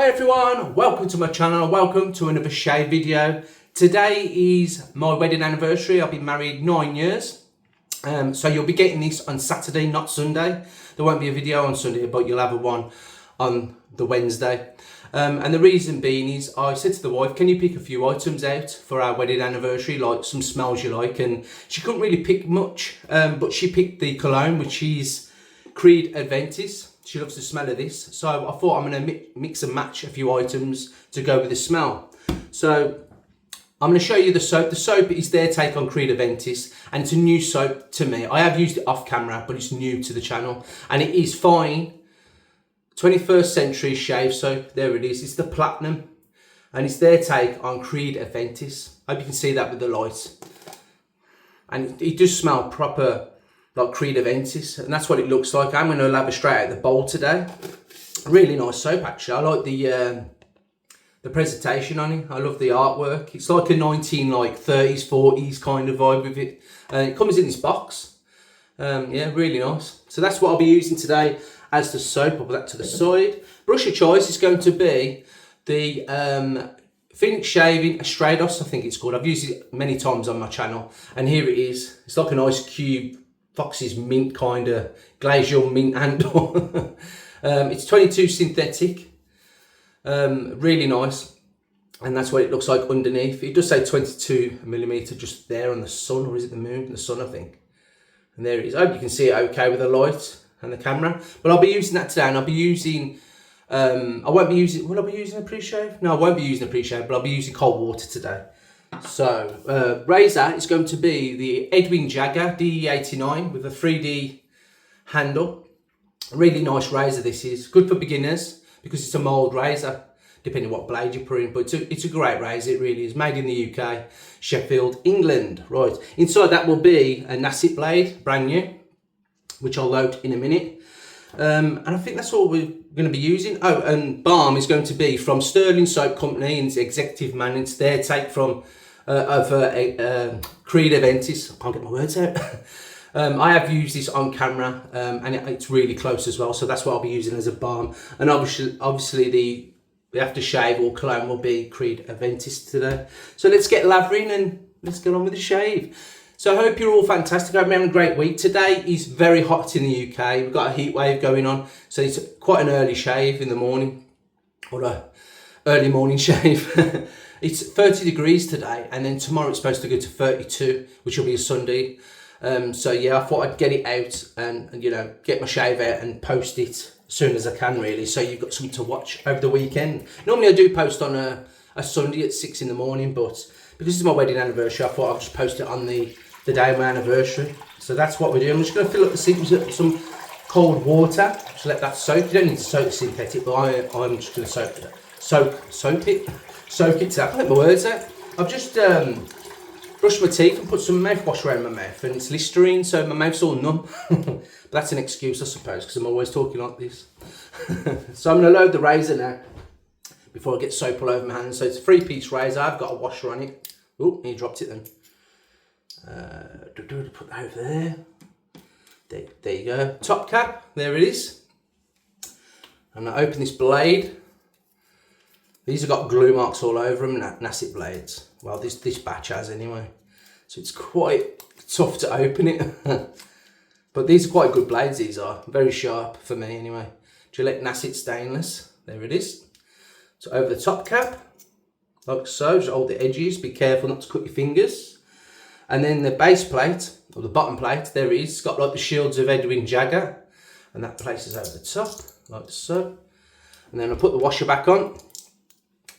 Hey everyone, welcome to my channel, welcome to another shave video. Today is my wedding anniversary. I've been married 9 years. So you'll be getting this on Saturday, not Sunday. There won't be a video on Sunday, but you'll have one on the Wednesday. And the reason being is I said to the wife, can you pick a few items out for our wedding anniversary, like some smells you like? And she couldn't really pick much, but she picked the cologne, which is Creed Adventis. She loves the smell of this. So I thought I'm going to mix and match a few items to go with the smell. So I'm going to show you the soap. The soap is their take on Creed Adventis, and it's a new soap to me. I have used it off camera, but it's new to the channel, and it is fine. 21st century shave soap. There it is. It's the platinum, and it's their take on Creed Adventis. I hope you can see that with the light. And it does smell proper like Creed Adventis, and that's what it looks like. I'm going to lather straight out the bowl today. Really nice soap, actually. I like the presentation on it. I love the artwork. It's like a 1930s, 40s kind of vibe with it. It comes in this box. Yeah, really nice. So that's what I'll be using today as the soap. I'll put that to the side. Brush of choice is going to be the Phoenix Shaving Astraeus, I think it's called. I've used it many times on my channel, and here it is. It's like an ice cube, Fox's mint kind of glacial mint handle. It's 22 synthetic, really nice, and that's what it looks like underneath. It does say 22mm just there on the sun, or is it the moon? The sun, I think. And there it is. I hope you can see it okay with the light and the camera. But I'll be using that today, and I'll be using, I won't be using, will I be using a pre-shave? No, I won't be using a pre-shave, but I'll be using cold water today. So, razor is going to be the Edwin Jagger DE89 with a 3D handle. Really nice razor this is. Good for beginners because it's a mould razor, depending what blade you put in. But it's a great razor, it really is. Made in the UK, Sheffield, England. Right, inside that will be a Nassit blade, brand new, which I'll load in a minute. And I think that's all we're going to be using. Oh, and balm is going to be from Sterling Soap Company, and it's Executive Man. It's their take from Creed Adventis. I can't get my words out. I have used this on camera, and it's really close as well. So that's what I'll be using as a balm. And obviously the aftershave or cologne will be Creed Adventis today. So let's get lathering and let's get on with the shave. So I hope you're all fantastic. I hope you're having a great week. Today is very hot in the UK. We've got a heat wave going on. So it's quite an early shave in the morning, or a early morning shave. It's 30 degrees today, and then tomorrow it's supposed to go to 32, which will be a Sunday. So yeah, I thought I'd get it out and you know, get my shave out and post it as soon as I can, really. So you've got something to watch over the weekend. Normally I do post on a Sunday at 6 in the morning, but because it's my wedding anniversary, I thought I'd just post it on the day of my anniversary. So that's what we're doing. I'm just going to fill up the sink with some cold water. Just let that soak. You don't need to soak the synthetic, but I'm just going to soak it to that. I let my words out. I've just brushed my teeth and put some mouthwash around my mouth, and it's Listerine, so my mouth's all numb. But that's an excuse, I suppose, because I'm always talking like this. So I'm going to load the razor now before I get soap all over my hands. So it's a 3-piece razor. I've got a washer on it. Oh, he dropped it then. Put that over there. There you go. Top cap, there it is. And I open this blade. These have got glue marks all over them, Nassit blades. Well, this batch has anyway. So it's quite tough to open it. But these are quite good blades, these are. Very sharp for me anyway. Gillette Nassit stainless. There it is. So over the top cap, like so. Just hold the edges. Be careful not to cut your fingers. And then the base plate, or the bottom plate, there it is. It's got like the shields of Edwin Jagger. And that places over the top, like so. And then I'll put the washer back on.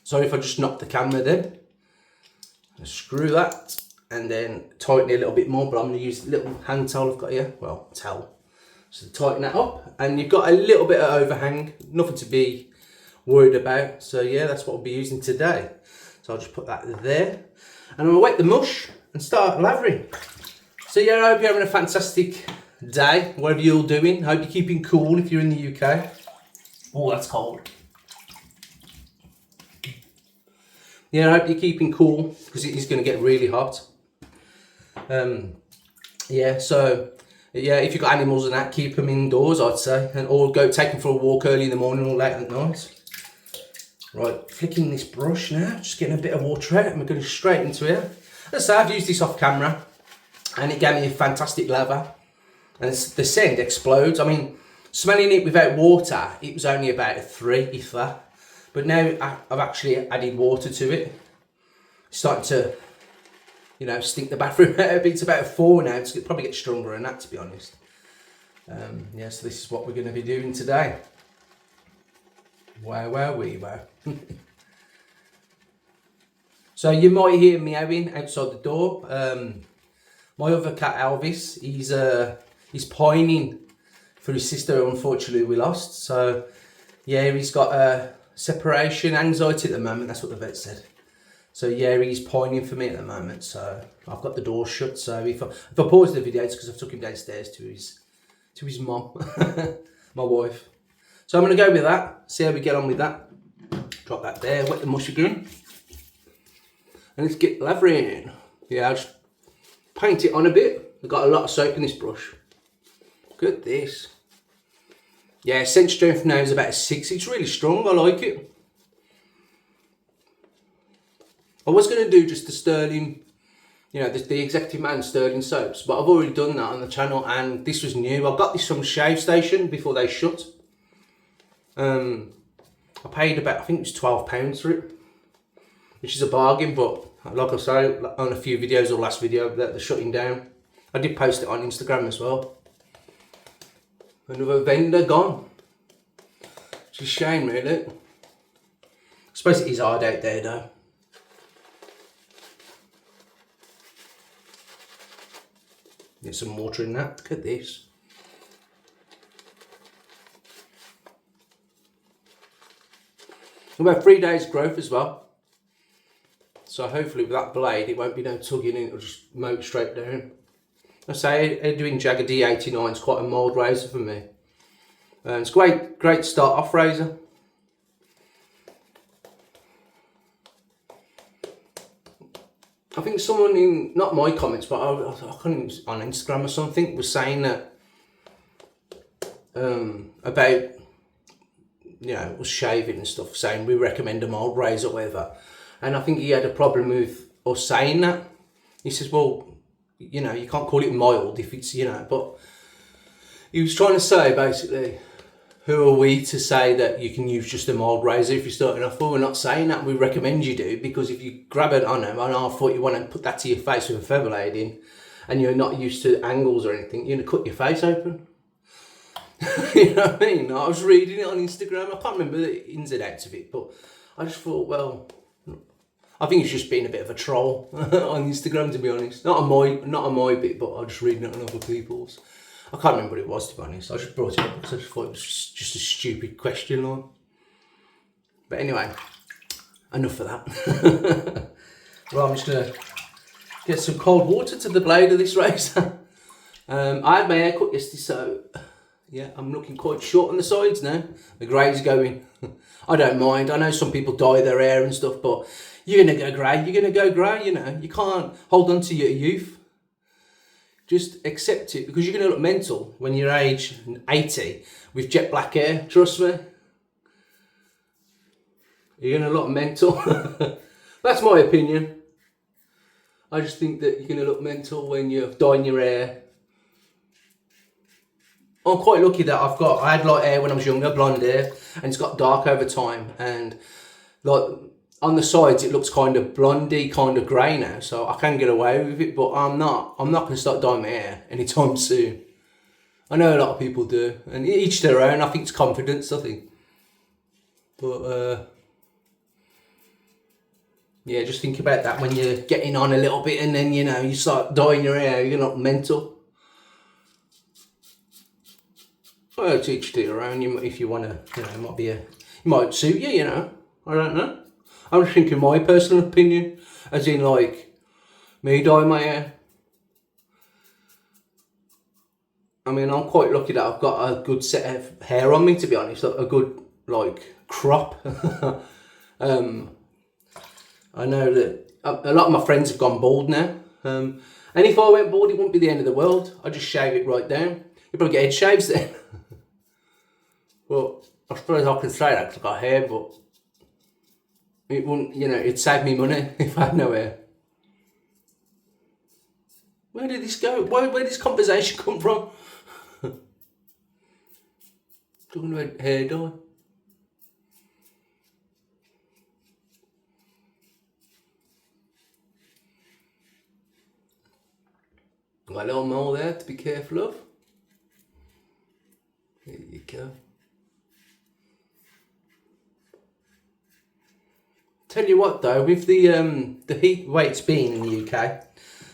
Sorry if I just knocked the camera then. Screw that and then tighten it a little bit more, but I'm going to use a little hand towel I've got here. Well, towel. So tighten that up, and you've got a little bit of overhang, nothing to be worried about. So yeah, that's what I'll be using today. So I'll just put that there, and I'm going to wet the mush and start lathering. So yeah, I hope you're having a fantastic day, whatever you're doing. I hope you're keeping cool if you're in the UK. Oh, that's cold. Yeah, I hope you're keeping cool because it is going to get really hot. Yeah, so yeah, if you've got animals and that, keep them indoors, I'd say, or go take them for a walk early in the morning or late at night. Right, flicking this brush now, just getting a bit of water out and we're going straight into here. As I say, I've used this off camera and it gave me a fantastic lather. And the scent explodes. I mean, smelling it without water, it was only about a 3, if that. But now I've actually added water to it. It's starting to, you know, stink the bathroom out a bit. It's about a 4 now. It's probably get stronger than that, to be honest. Yeah, so this is what we're going to be doing today. Wow, we wow. So you might hear meowing outside the door. My other cat Elvis, he's pining for his sister who unfortunately we lost. So yeah, he's got a separation anxiety at the moment. That's what the vet said. So yeah, he's pining for me at the moment. So I've got the door shut. So if I pause the video, it's because I've took him downstairs to his mum, my wife. So I'm going to go with that, see how we get on with that. Drop that there, wet the mush again. And let's get lathering. Yeah, I'll just paint it on a bit. I've got a lot of soap in this brush. Look at this. Yeah, scent strength now is about a 6. It's really strong, I like it. I was going to do just the Sterling, you know, the Executive Man Sterling soaps, but I've already done that on the channel and this was new. I got this from Shave Station before they shut. I paid about, I think it was £12 for it, which is a bargain, but like I say, on a few videos, or last video, that they're shutting down. I did post it on Instagram as well. Another vendor gone. It's a shame, really. I suppose it is hard out there, though. Get some water in that. Look at this. About 3 days growth as well. So hopefully with that blade, it won't be no tugging in, it'll just mow it straight down. I say, doing Jagger DE89 is quite a mild razor for me. It's great start off razor. I think someone in, not my comments, but I can't, it was on Instagram or something, was saying that about, you know, was shaving and stuff, saying we recommend a mild razor or whatever. And I think he had a problem with us saying that. He says, well, you know, you can't call it mild if it's, you know, but he was trying to say basically, who are we to say that you can use just a mild razor if you're starting off? Well, we're not saying that. We recommend you do, because if you grab it on our foot, you want to put that to your face with a feather blade in, and you're not used to angles or anything, you're going to cut your face open. You know what I mean? I was reading it on Instagram. I can't remember the ins and outs of it, but I just thought, well, I think it's just being a bit of a troll on Instagram, to be honest. Not on my bit, but I'm just reading it on other people's. I can't remember what it was, to be honest. I just brought it up because I just thought it was just a stupid question line. But anyway, enough of that. Well, I'm just going to get some cold water to the blade of this razor. I had my hair cut yesterday, so yeah, I'm looking quite short on the sides now. The grey's going. I don't mind. I know some people dye their hair and stuff, but you're going to go grey. You're going to go grey, you know. You can't hold on to your youth. Just accept it, because you're going to look mental when you're age 80 with jet black hair. Trust me. You're going to look mental. That's my opinion. I just think that you're going to look mental when you're dyeing your hair. I'm quite lucky that I had light hair when I was younger, blonde hair, and it's got dark over time, and like on the sides it looks kind of blondie, kind of grey now, so I can get away with it, but I'm not going to start dyeing my hair anytime soon. I know a lot of people do, and each their own. I think it's confidence, I think. But yeah, just think about that when you're getting on a little bit, and then, you know, you start dyeing your hair, you're not mental. Well, it's each to your own. If you want to, you know, it might suit you, you know. I don't know. I'm just thinking my personal opinion, as in like me dyeing my hair. I mean, I'm quite lucky that I've got a good set of hair on me, to be honest, a good like crop. I know that a lot of my friends have gone bald now, and if I went bald, it wouldn't be the end of the world. I'd just shave it right down. You'd probably get head shaves then. Well, I suppose I can say that because I've got hair, but It wouldn't, you know, it'd save me money if I had no hair. Where did this go? Where did this conversation come from? Talking about hair dye. Got a little mole there to be careful of. There you go. Tell you what though, with the heat way it's been in the UK,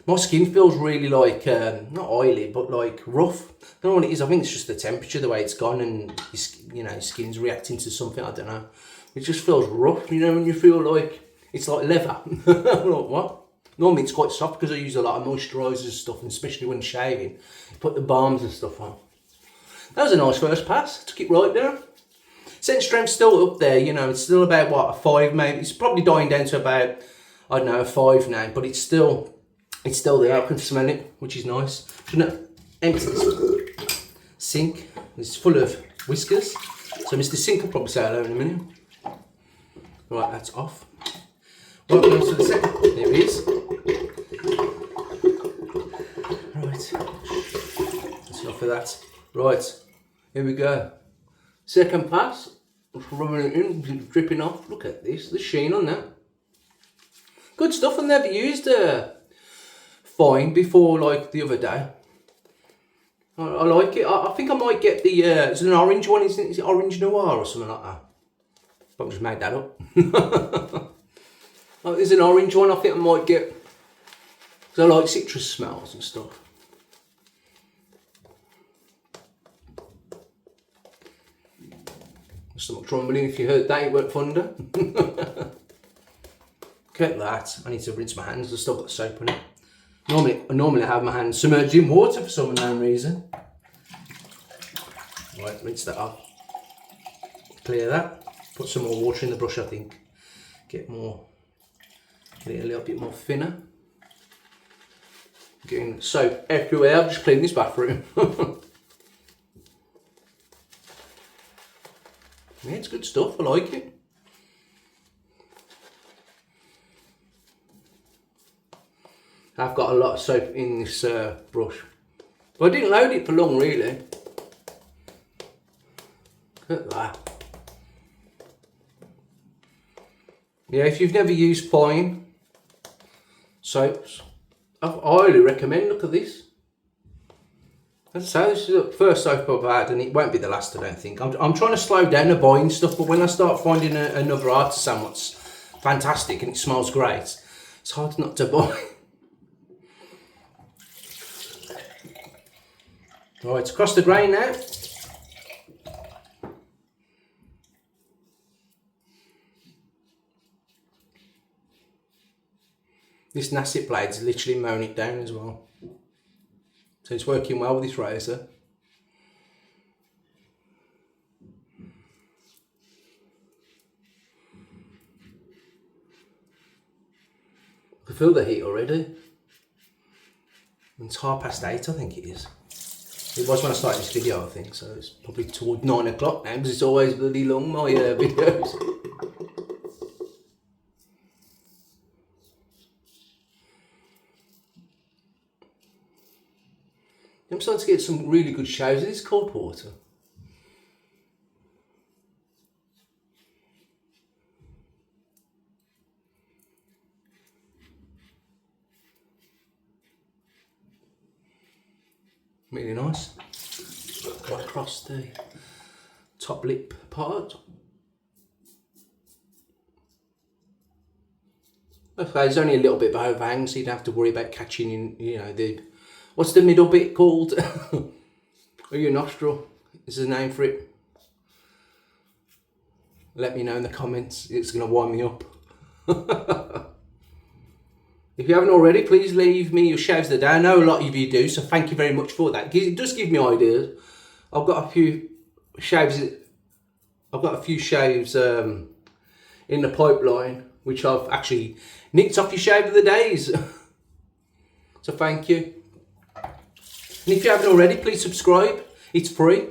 my skin feels really like, not oily, but like rough. I don't know what it is, I think it's just the temperature, the way it's gone, and your skin's reacting to something, I don't know. It just feels rough, you know, when you feel like, it's like leather. Like, what? Normally it's quite soft because I use a lot of moisturisers and stuff, and especially when shaving, put the balms and stuff on. That was a nice first pass, took it right down. Scent strength's still up there, you know, it's still about what, a 5 maybe. It's probably dying down to about, I don't know, a 5 now, but it's still there. I can smell it, which is nice. Shouldn't empty this sink. It's full of whiskers. So Mr. Sink will probably say hello in a minute. Right, that's off. Welcome to the second. There it is. Right. That's enough of that. Right, here we go. Second pass. Rubbing it in, dripping off. Look at this, the sheen on that. Good stuff. I've never used fine before, like the other day. I like it. I think I might get the, it's an orange one, isn't it? Is it Orange Noir or something like that? But I just made that up. Oh, there's an orange one I think I might get, because I like citrus smells and stuff. There's so much rumbling, if you heard that, it weren't thunder. Look at that. I need to rinse my hands, I've still got soap on it. Normally I have my hands submerged in water for some unknown reason. Right, rinse that off. Clear that. Put some more water in the brush, I think. Get it a little bit more thinner. Getting soap everywhere. I've just cleaned this bathroom. Yeah, it's good stuff. I like it. I've got a lot of soap in this brush. But I didn't load it for long, really. Look at that. Yeah, if you've never used fine soaps, I highly recommend. Look at this. As I say, this is the first soap I've had, and it won't be the last, I don't think. I'm trying to slow down the buying stuff, but when I start finding another artisan what's fantastic and it smells great, it's hard not to buy. Right, across the grain now. This Nassit blade's literally mowing it down as well. So it's working well with this razor. I can feel the heat already. It's 8:30, I think it is. It was when I started this video, I think, so it's probably toward 9 o'clock now, because it's always bloody long, my videos. I'm starting to get some really good showers in this cold water. Really nice. Right across the top lip part. Okay, there's only a little bit of overhang, so you don't have to worry about catching in, you know, what's the middle bit called? Or your nostril is the name for it. Let me know in the comments. It's going to wind me up. If you haven't already, please leave me your shaves of the day. I know a lot of you do, so thank you very much for that. It does give me ideas. I've got a few shaves. I've got a few shaves in the pipeline, which I've actually nicked off your shave of the days. So thank you. And if you haven't already, please subscribe. It's free.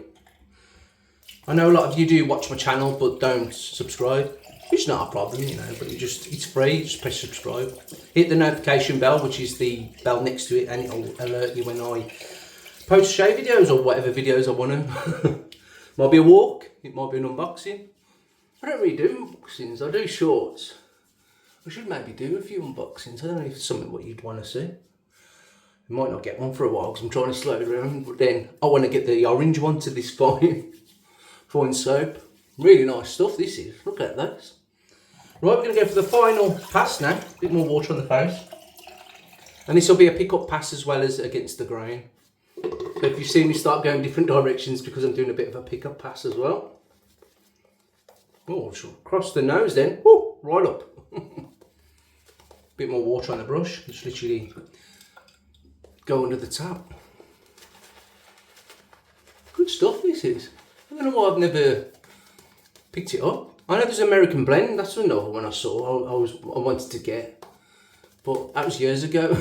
I know a lot of you do watch my channel but don't subscribe. It's not a problem, you know, but it's free. You just press subscribe. Hit the notification bell, which is the bell next to it, and it'll alert you when I post shave videos or whatever videos I want to. Might be a walk, it might be an unboxing. I don't really do unboxings, I do shorts. I should maybe do a few unboxings. I don't know if it's something what you'd want to see. I might not get one for a while because I'm trying to slow it down, but then I want to get the orange one to this fine soap. Really nice stuff this is, look at those. Right, we're going to go for the final pass now. A bit more water on the face. And this will be a pick-up pass as well as against the grain. So if you see me start going different directions because I'm doing a bit of a pick-up pass as well. Oh, I shall cross the nose then. Woo, right up. Bit more water on the brush. Just literally go under the tap. Good stuff this is. I don't know why I've never picked it up. I know there's American Blend, that's another one I saw, I wanted to get, but that was years ago.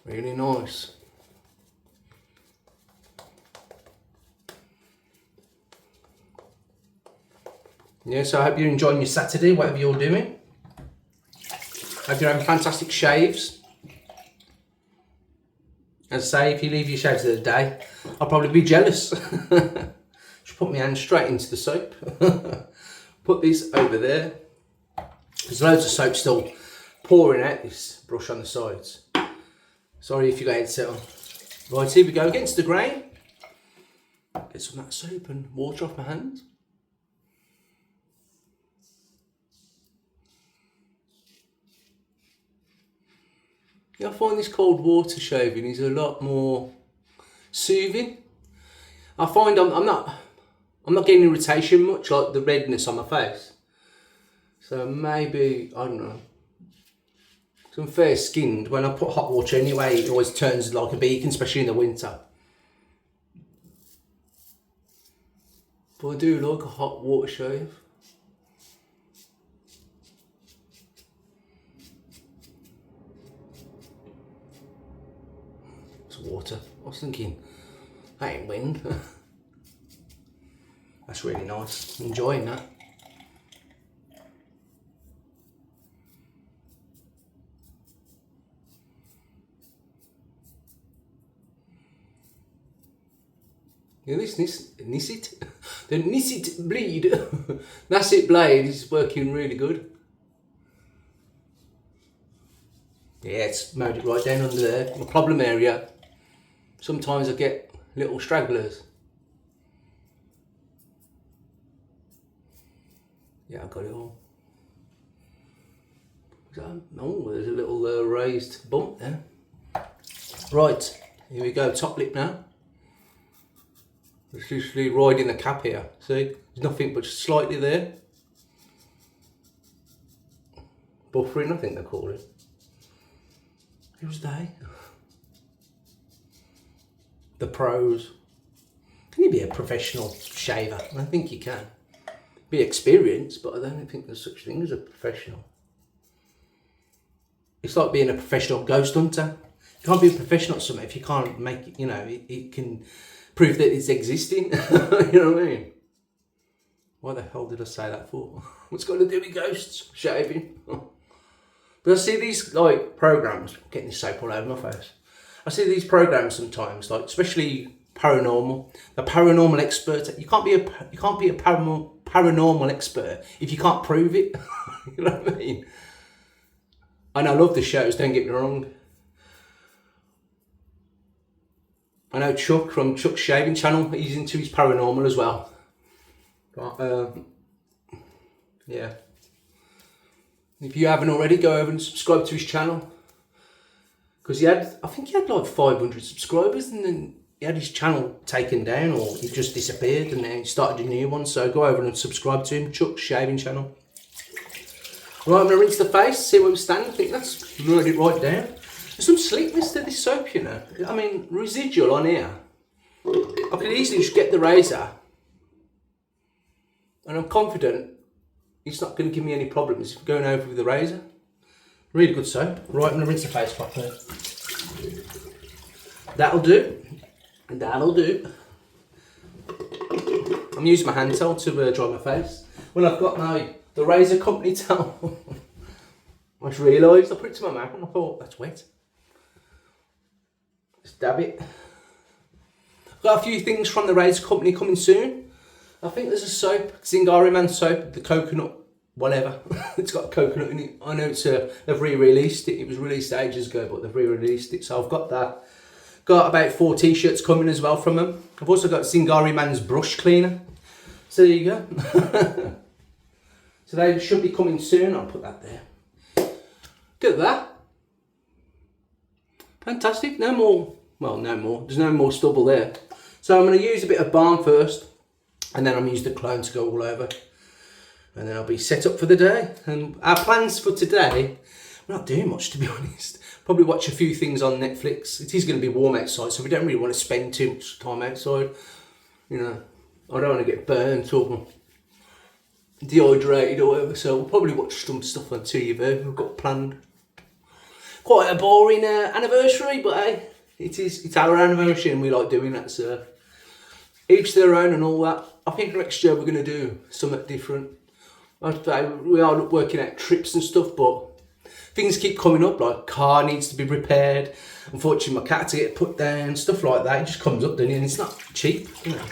Really nice. Yeah, so I hope you're enjoying your Saturday, whatever you're doing. Hope you're having fantastic shaves. As I say, if you leave your shaves of the day, I'll probably be jealous. Just put my hand straight into the soap. Put this over there. There's loads of soap still pouring out this brush on the sides. Sorry if you got headset on. Right, here we go, against the grain. Get some of that soap and water off my hands. Yeah, I find this cold water shaving is a lot more soothing. I find I'm not getting irritation much, like the redness on my face. So maybe, I don't know. So I'm fair skinned. When I put hot water anyway, it always turns like a beacon, especially in the winter. But I do like a hot water shave. Water. I was thinking, that ain't wind. That's really nice. I'm enjoying that. Yeah, this Nissit, the Nissit bleed, that's it blade is working really good. Yeah, it's mowed it right down under there. My problem area. Sometimes I get little stragglers. Yeah, I got it all. Oh, there's a little raised bump there. Right, here we go, top lip now. It's usually riding the cap here. See, there's nothing but slightly there. Buffering, I think they call it. Who's they? The pros. Can you be a professional shaver? I think you can. Be experienced, but I don't think there's such thing as a professional. It's like being a professional ghost hunter. You can't be a professional at something if you can't make it, you know, it can prove that it's existing. You know what I mean? Why the hell did I say that for? What's got to do with ghosts? Shaving? But I see these like programs, getting this soap all over my face. I see these programs sometimes, like especially paranormal. The paranormal expert. You can't be a paranormal expert if you can't prove it. You know what I mean? And I love the shows. Don't get me wrong. I know Chuck from Chuck's Shaving Channel. He's into his paranormal as well. But yeah. If you haven't already, go over and subscribe to his channel. Because I think he had like 500 subscribers and then he had his channel taken down or he just disappeared and then he started a new one. So go over and subscribe to him, Chuck's Shaving Channel. Right, I'm going to rinse the face, see where we stand. I think that's ruled it right down. There's some sleekness to this soap, you know. I mean, residual on here. I could easily just get the razor. And I'm confident it's not going to give me any problems if I'm going over with the razor. Really good soap. Right, I'm going to rinse the face properly. That'll do. That'll do. I'm using my hand towel to dry my face. When I've got the razor company towel, I just realised I put it to my mouth and I thought, that's wet. Just dab it. I've got a few things from the razor company coming soon. I think there's a soap, Zingari Man soap, the coconut, whatever. It's got coconut in it. I know they've re-released it. It was released ages ago, but they've re-released it. So I've got that. Got about 4 t-shirts coming as well from them. I've also got Zingari Man's brush cleaner. So there you go. So they should be coming soon. I'll put that there. Look at that. Fantastic. No more. Well, no more. There's no more stubble there. So I'm going to use a bit of balm first. And then I'm going to use the cologne to go all over. And then I'll be set up for the day. And our plans for today, we're not doing much, to be honest. Probably watch a few things on Netflix. It is going to be warm outside, so we don't really want to spend too much time outside. You know, I don't want to get burnt or dehydrated or whatever, so we'll probably watch some stuff on TV we've got planned. Quite a boring anniversary, but hey, it's our anniversary and we like doing that, so each their own and all that. I think next year we're going to do something different. We are working out trips and stuff, but things keep coming up, like car needs to be repaired. Unfortunately, my cat had to get put down, stuff like that. It just comes up, doesn't it? And it's not cheap, you know.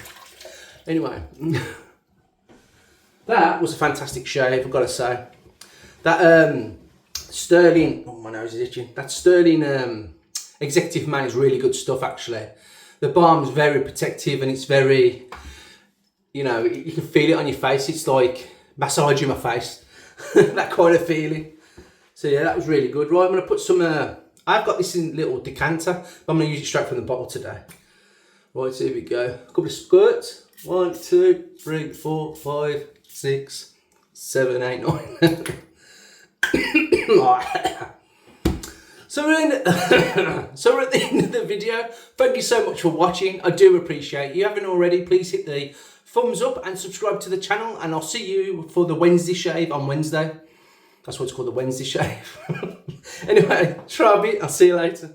Anyway, that was a fantastic shave, I've got to say. That Sterling, oh my nose is itching. That Sterling Executive Man is really good stuff, actually. The balm is very protective and it's very, you know, you can feel it on your face. It's like massaging my face, that kind of feeling. So yeah, that was really good. Right, I'm going to put some, I've got this in a little decanter, but I'm going to use it straight from the bottle today. Right, so here we go. A couple of squirts. 1, 2, 3, 4, 5, 6, 7, 8, 9. So we're at the end of the video. Thank you so much for watching. I do appreciate it. If you haven't already, please hit the thumbs up and subscribe to the channel, and I'll see you for the Wednesday shave on Wednesday. That's what it's called, the Wednesday shave. Anyway, try a bit. I'll see you later.